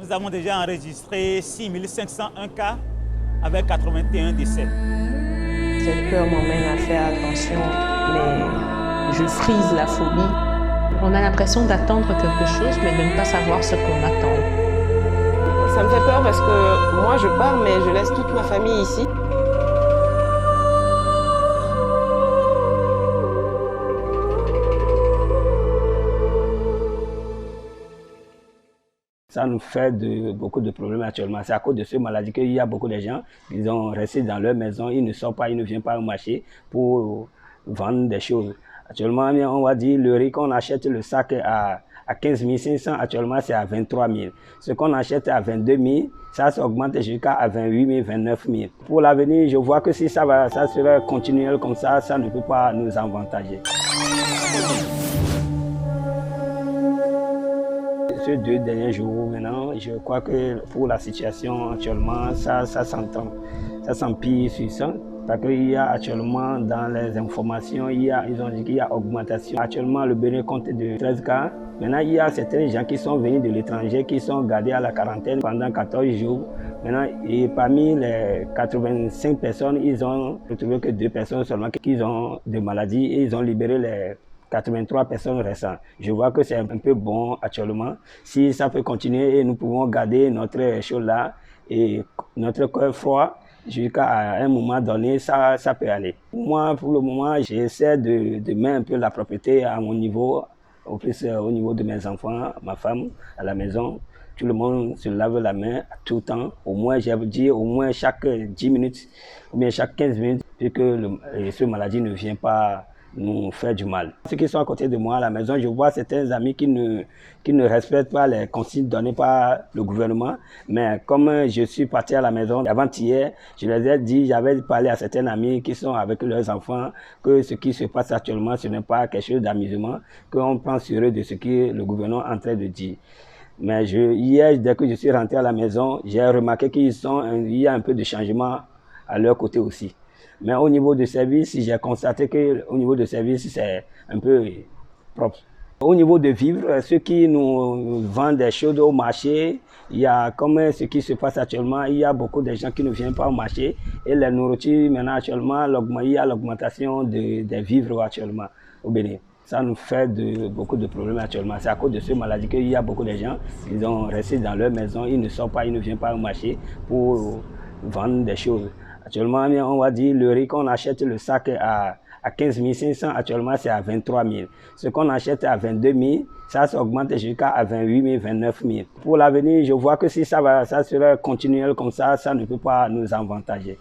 nous avons déjà enregistré 6501 cas avec 81 décès. Cette peur m'emmène à faire attention, mais je frise la phobie. On a l'impression d'attendre quelque chose, mais de ne pas savoir ce qu'on attend. Ça me fait peur parce que moi je pars, mais je laisse toute ma famille ici. Ça nous fait beaucoup de problèmes actuellement. C'est à cause de cette maladie qu'il y a beaucoup de gens qui sont restés dans leur maison, ils ne sortent pas, ils ne viennent pas au marché pour vendre des choses. Actuellement, on va dire le riz qu'on achète le sac à 15 500, actuellement c'est à 23 000. Ce qu'on achète à 22 000, ça augmente jusqu'à 28 000, 29 000. Pour l'avenir, je vois que si ça sera continuel comme ça ne peut pas nous avantager. Ces 2 derniers jours maintenant, je crois que pour la situation actuellement, ça s'entend, ça s'empire sur ça. Parce qu'il y a actuellement dans les informations, ils ont dit qu'il y a augmentation. Actuellement, le Bénin compte de 13 cas. Maintenant, il y a certains gens qui sont venus de l'étranger, qui sont gardés à la quarantaine pendant 14 jours. Maintenant, et parmi les 85 personnes, ils ont retrouvé que 2 personnes seulement qui ont des maladies et ils ont libéré les 83 personnes récentes. Je vois que c'est un peu bon actuellement. Si ça peut continuer et nous pouvons garder notre chose là et notre corps froid jusqu'à un moment donné, ça peut aller. Moi, pour le moment, j'essaie de mettre un peu la propreté à mon niveau, au plus au niveau de mes enfants, ma femme, à la maison. Tout le monde se lave la main tout le temps. Au moins, j'ai dit, au moins chaque 10 minutes ou bien chaque 15 minutes, pour que cette maladie ne vienne pas nous faire du mal. Ceux qui sont à côté de moi à la maison, je vois certains amis qui ne respectent pas les consignes données par le gouvernement. Mais comme je suis parti à la maison avant-hier, je les ai dit, j'avais parlé à certains amis qui sont avec leurs enfants que ce qui se passe actuellement, ce n'est pas quelque chose d'amusement, qu'on prend sur eux de ce que le gouvernement est en train de dire. Mais hier, dès que je suis rentré à la maison, j'ai remarqué qu'il y a un peu de changement à leur côté aussi. Mais au niveau du service, j'ai constaté qu'au niveau du service, c'est un peu propre. Au niveau de vivre, ceux qui nous vendent des choses au marché, il y a comme ce qui se passe actuellement, il y a beaucoup de gens qui ne viennent pas au marché. Et la nourriture, maintenant actuellement, il y a l'augmentation des vivres actuellement au Bénin. Ça nous fait beaucoup de problèmes actuellement. C'est à cause de cette maladie qu'il y a beaucoup de gens qui sont restés dans leur maison, ils ne sortent pas, ils ne viennent pas au marché pour vendre des choses. Actuellement, on va dire le riz qu'on achète le sac à 15 500, actuellement c'est à 23 000. Ce qu'on achète à 22 000, ça augmente jusqu'à 28 000, 29 000. Pour l'avenir, je vois que si ça sera continuel comme ça ne peut pas nous avantager.